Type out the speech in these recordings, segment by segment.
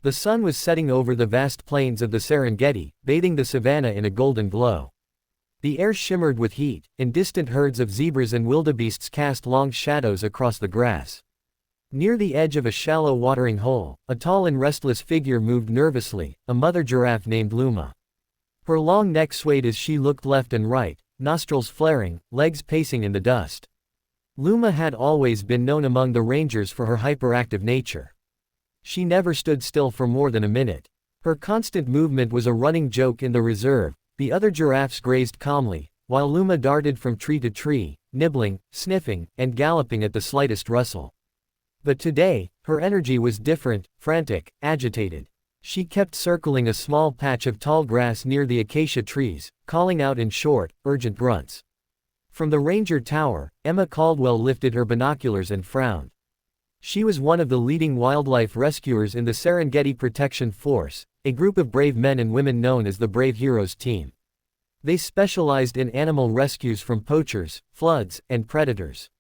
The sun was setting over the vast plains of the Serengeti, bathing the savanna in a golden glow. The air shimmered with heat, and distant herds of zebras and wildebeests cast long shadows across the grass. Near the edge of a shallow watering hole, a tall and restless figure moved nervously, a mother giraffe named Luma. Her long neck swayed as she looked left and right, nostrils flaring, legs pacing in the dust. Luma had always been known among the rangers for her hyperactive nature. She never stood still for more than a minute. Her constant movement was a running joke in the reserve. The other giraffes grazed calmly, while Luma darted from tree to tree, nibbling, sniffing, and galloping at the slightest rustle. But today, her energy was different, frantic, agitated. She kept circling a small patch of tall grass near the acacia trees, calling out in short, urgent grunts. From the ranger tower, Emma Caldwell lifted her binoculars and frowned. She was one of the leading wildlife rescuers in the Serengeti Protection Force, a group of brave men and women known as the Brave Heroes Team. They specialized in animal rescues from poachers, floods, and predators.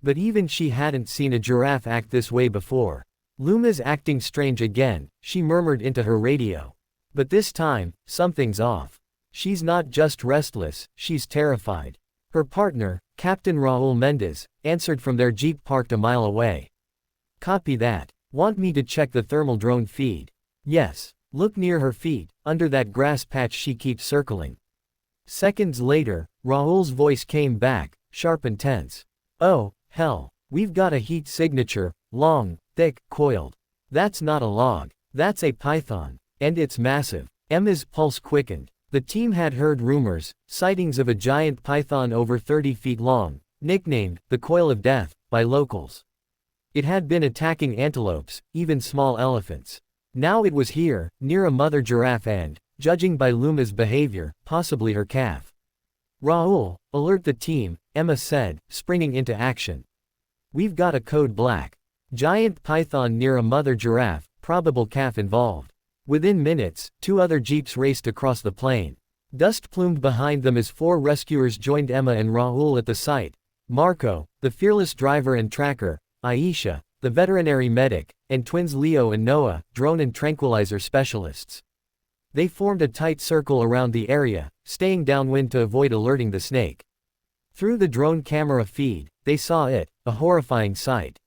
But even she hadn't seen a giraffe act this way before. "Luma's acting strange again," she murmured into her radio. "But this time, something's off. She's not just restless, she's terrified." Her partner, Captain Raul Mendez, answered from their jeep parked a mile away. "Copy that. Want me to check the thermal drone feed?" "Yes. Look near her feet, under that grass patch she keeps circling." Seconds later, Raul's voice came back, sharp and tense. "Oh, hell. We've got a heat signature, long, thick, coiled. That's not a log. That's a python. And it's massive." Emma's pulse quickened. The team had heard rumors, sightings of a giant python over 30 feet long, nicknamed the Coil of Death by locals. It had been attacking antelopes, even small elephants. Now it was here, near a mother giraffe and, judging by Luma's behavior, possibly her calf. "Raul, alert the team," Emma said, springing into action. "We've got a code black. Giant python near a mother giraffe, probable calf involved." Within minutes, 2 other jeeps raced across the plain. Dust plumed behind them as 4 rescuers joined Emma and Raul at the site. Marco, the fearless driver and tracker, Aisha, the veterinary medic, and twins Leo and Noah, drone and tranquilizer specialists. They formed a tight circle around the area, staying downwind to avoid alerting the snake. Through the drone camera feed, they saw it, a horrifying sight.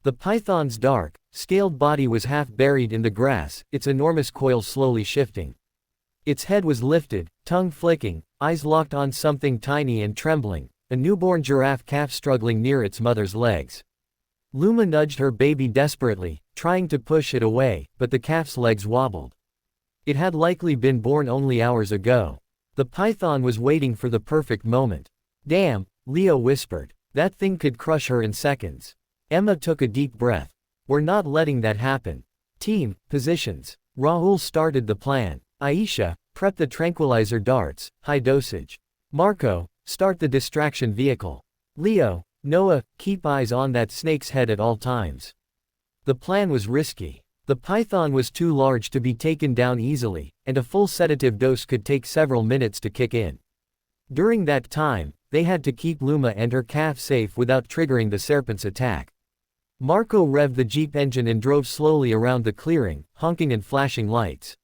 The python's dark, scaled body was half buried in the grass, its enormous coil slowly shifting. Its head was lifted, tongue flicking, eyes locked on something tiny and trembling, a newborn giraffe calf struggling near its mother's legs. Luma nudged her baby desperately, trying to push it away, but the calf's legs wobbled. It had likely been born only hours ago. The python was waiting for the perfect moment. "Damn," Leo whispered. "That thing could crush her in seconds." Emma took a deep breath. "We're not letting that happen. Team, positions." Raul started the plan. "Aisha, prep the tranquilizer darts, high dosage. Marco, start the distraction vehicle. Leo, Noah, keep eyes on that snake's head at all times." The plan was risky. The python was too large to be taken down easily, and a full sedative dose could take several minutes to kick in. During that time, they had to keep Luma and her calf safe without triggering the serpent's attack. Marco revved the jeep engine and drove slowly around the clearing, honking and flashing lights.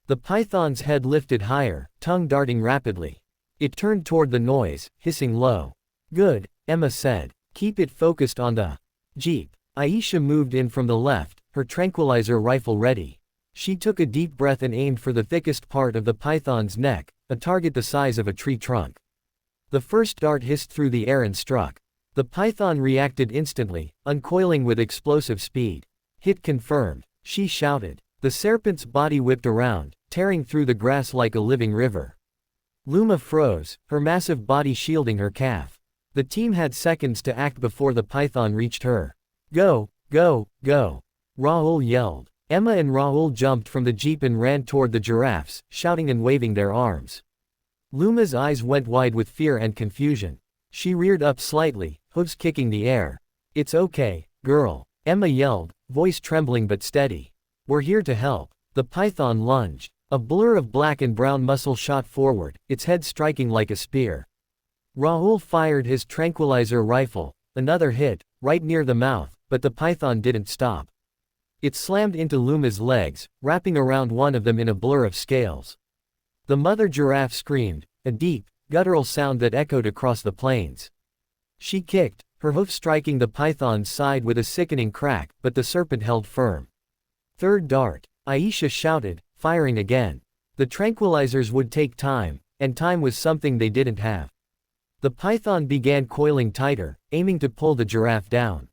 The python's head lifted higher, tongue darting rapidly. It turned toward the noise, hissing low. "Good," Emma said. "Keep it focused on the jeep." Aisha moved in from the left, her tranquilizer rifle ready. She took a deep breath and aimed for the thickest part of the python's neck, a target the size of a tree trunk. The first dart hissed through the air and struck. The python reacted instantly, uncoiling with explosive speed. "Hit confirmed," she shouted. The serpent's body whipped around, tearing through the grass like a living river. Luma froze, her massive body shielding her calf. The team had seconds to act before the python reached her. "Go, go, go," Raul yelled. Emma and Raul jumped from the jeep and ran toward the giraffes, shouting and waving their arms. Luma's eyes went wide with fear and confusion. She reared up slightly, hooves kicking the air. "It's okay, girl," Emma yelled, voice trembling but steady. "We're here to help." The python lunged. A blur of black and brown muscle shot forward, its head striking like a spear. Raul fired his tranquilizer rifle, another hit, right near the mouth, but the python didn't stop. It slammed into Luma's legs, wrapping around one of them in a blur of scales. The mother giraffe screamed, a deep, guttural sound that echoed across the plains. She kicked, her hoof striking the python's side with a sickening crack, but the serpent held firm. Third dart, Aisha shouted, firing again. The tranquilizers would take time, and time was something they didn't have. The python began coiling tighter, aiming to pull the giraffe down.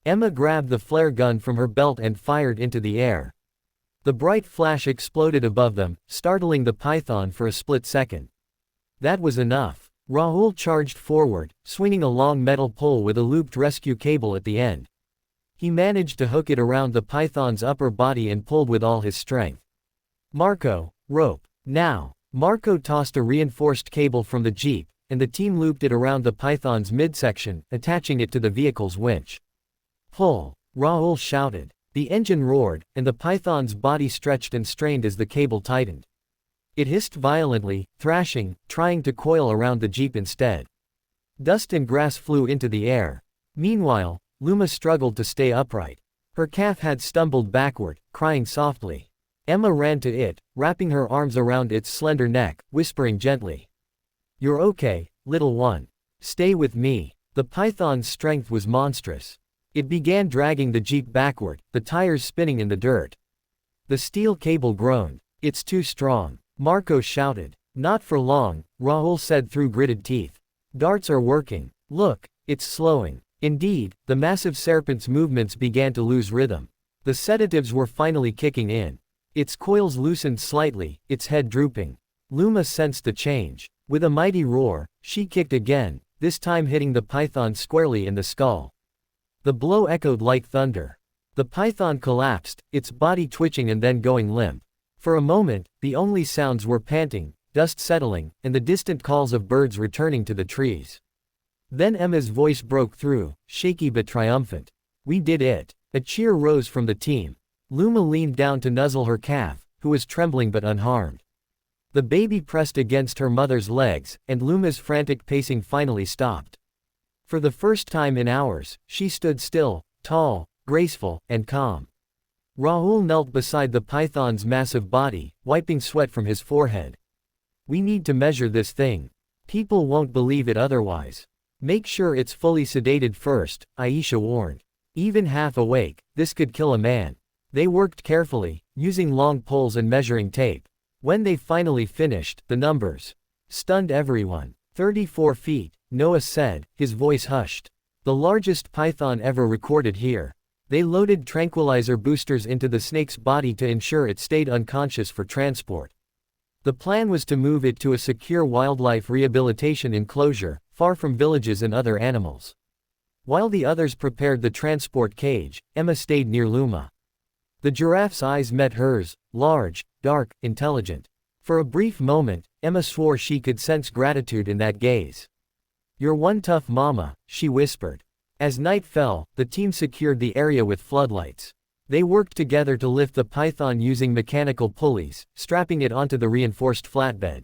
Emma grabbed the flare gun from her belt and fired into the air. The bright flash exploded above them, startling the python for a split second. That was enough. Rahul charged forward, swinging a long metal pole with a looped rescue cable at the end. He managed to hook it around the python's upper body and pulled with all his strength. Marco, rope. Now. Marco tossed a reinforced cable from the jeep, and the team looped it around the python's midsection, attaching it to the vehicle's winch. Pull, Rahul shouted. The engine roared, and the python's body stretched and strained as the cable tightened. It hissed violently, thrashing, trying to coil around the jeep instead. Dust and grass flew into the air. Meanwhile, Luma struggled to stay upright. Her calf had stumbled backward, crying softly. Emma ran to it, wrapping her arms around its slender neck, whispering gently. "You're okay, little one. Stay with me." The python's strength was monstrous. It began dragging the jeep backward, the tires spinning in the dirt. The steel cable groaned. "It's too strong," Marco shouted. "Not for long," Rahul said through gritted teeth. "Darts are working. Look, it's slowing." Indeed, the massive serpent's movements began to lose rhythm. The sedatives were finally kicking in. Its coils loosened slightly, its head drooping. Luma sensed the change. With a mighty roar, she kicked again, this time hitting the python squarely in the skull. The blow echoed like thunder. The python collapsed, its body twitching and then going limp. For a moment, the only sounds were panting, dust settling, and the distant calls of birds returning to the trees. Then Emma's voice broke through, shaky but triumphant. "We did it." A cheer rose from the team. Luma leaned down to nuzzle her calf, who was trembling but unharmed. The baby pressed against her mother's legs, and Luma's frantic pacing finally stopped. For the first time in hours, she stood still, tall, graceful, and calm. Rahul knelt beside the python's massive body, wiping sweat from his forehead. "We need to measure this thing. People won't believe it otherwise. Make sure it's fully sedated first," Aisha warned. "Even half awake, this could kill a man." They worked carefully, using long poles and measuring tape. When they finally finished, the numbers stunned everyone. 34 feet, Noah said, his voice hushed. "The largest python ever recorded here." They loaded tranquilizer boosters into the snake's body to ensure it stayed unconscious for transport. The plan was to move it to a secure wildlife rehabilitation enclosure, far from villages and other animals. While the others prepared the transport cage, Emma stayed near Luma. The giraffe's eyes met hers, large, dark, intelligent. For a brief moment, Emma swore she could sense gratitude in that gaze. "You're one tough mama," she whispered. As night fell, the team secured the area with floodlights. They worked together to lift the python using mechanical pulleys, strapping it onto the reinforced flatbed.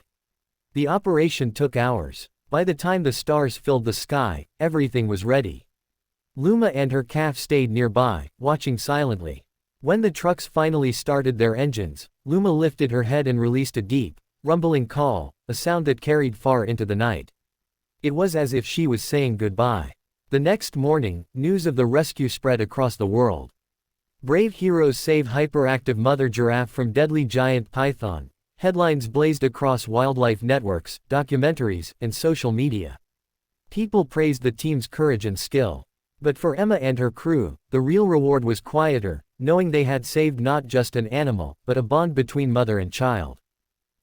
The operation took hours. By the time the stars filled the sky, everything was ready. Luma and her calf stayed nearby, watching silently. When the trucks finally started their engines, Luma lifted her head and released a deep, rumbling call, a sound that carried far into the night. It was as if she was saying goodbye. The next morning, news of the rescue spread across the world. Brave heroes save hyperactive mother giraffe from deadly giant python. Headlines blazed across wildlife networks, documentaries, and social media. People praised the team's courage and skill. But for Emma and her crew, the real reward was quieter, knowing they had saved not just an animal, but a bond between mother and child.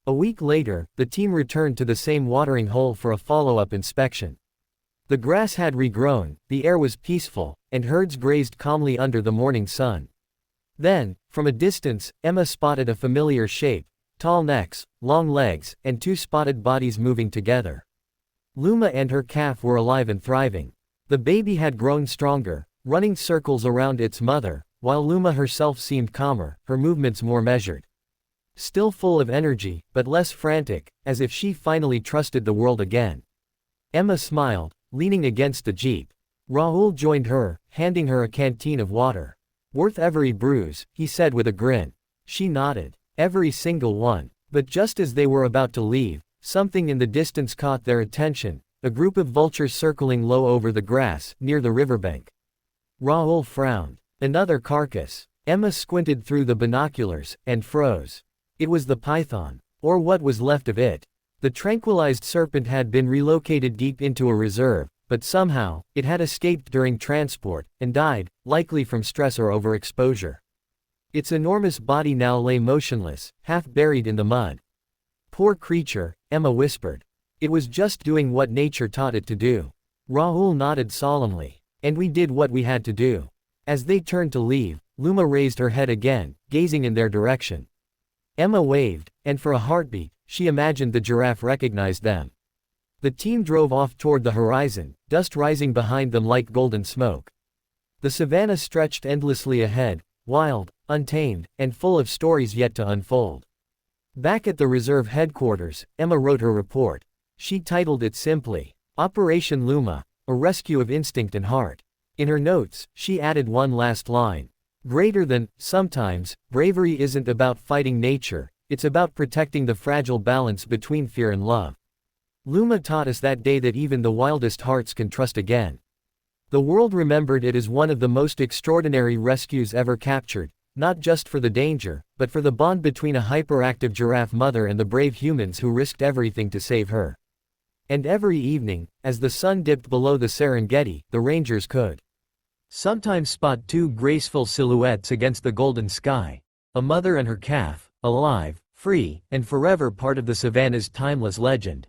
A week later, the team returned to the same watering hole for a follow-up inspection. The grass had regrown, the air was peaceful, and herds grazed calmly under the morning sun. Then, from a distance, Emma spotted a familiar shape, tall necks, long legs, and two spotted bodies moving together. Luma and her calf were alive and thriving. The baby had grown stronger, running circles around its mother, while Luma herself seemed calmer, her movements more measured. Still full of energy, but less frantic, as if she finally trusted the world again. Emma smiled, leaning against the jeep. Rahul joined her, handing her a canteen of water. "Worth every bruise," he said with a grin. She nodded. "Every single one." But just as they were about to leave, something in the distance caught their attention, a group of vultures circling low over the grass, near the riverbank. Raoul frowned. Another carcass. Emma squinted through the binoculars, and froze. It was the python. Or what was left of it. The tranquilized serpent had been relocated deep into a reserve, but somehow, it had escaped during transport, and died, likely from stress or overexposure. Its enormous body now lay motionless, half buried in the mud. "Poor creature," Emma whispered. "It was just doing what nature taught it to do." Raoul nodded solemnly. "And we did what we had to do." As they turned to leave, Luma raised her head again, gazing in their direction. Emma waved, and for a heartbeat, she imagined the giraffe recognized them. The team drove off toward the horizon, dust rising behind them like golden smoke. The savanna stretched endlessly ahead, wild, untamed, and full of stories yet to unfold. Back at the reserve headquarters, Emma wrote her report. She titled it simply, "Operation Luma, a rescue of instinct and heart." In her notes, she added one last line. "Greater than, sometimes, bravery isn't about fighting nature, it's about protecting the fragile balance between fear and love." Luma taught us that day that even the wildest hearts can trust again. The world remembered it as one of the most extraordinary rescues ever captured, not just for the danger, but for the bond between a hyperactive giraffe mother and the brave humans who risked everything to save her. And every evening, as the sun dipped below the Serengeti, the rangers could sometimes spot two graceful silhouettes against the golden sky, a mother and her calf, alive, free, and forever part of the savanna's timeless legend.